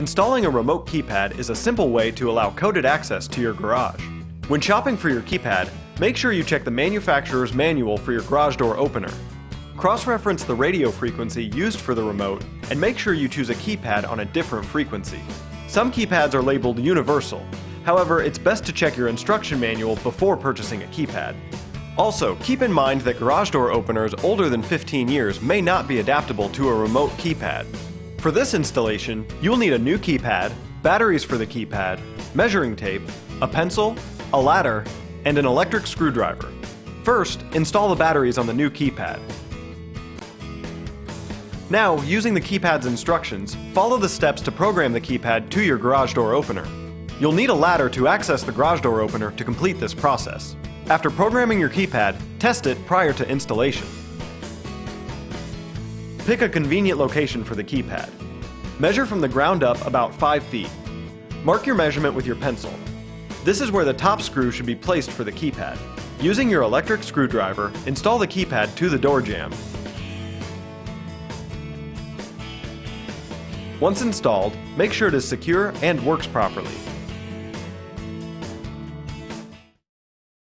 Installing a remote keypad is a simple way to allow coded access to your garage. When shopping for your keypad, make sure you check the manufacturer's manual for your garage door opener. Cross-reference the radio frequency used for the remote and make sure you choose a keypad on a different frequency. Some keypads are labeled universal. However, it's best to check your instruction manual before purchasing a keypad. Also, keep in mind that garage door openers older than 15 years may not be adaptable to a remote keypad. For this installation, you will need a new keypad, batteries for the keypad, measuring tape, a pencil, a ladder, and an electric screwdriver. First, install the batteries on the new keypad. Now, using the keypad's instructions, follow the steps to program the keypad to your garage door opener. You'll need a ladder to access the garage door opener to complete this process. After programming your keypad, test it prior to installation. Pick a convenient location for the keypad. Measure from the ground up about 5 feet. Mark your measurement with your pencil. This is where the top screw should be placed for the keypad. Using your electric screwdriver, install the keypad to the door jamb. Once installed, make sure it is secure and works properly.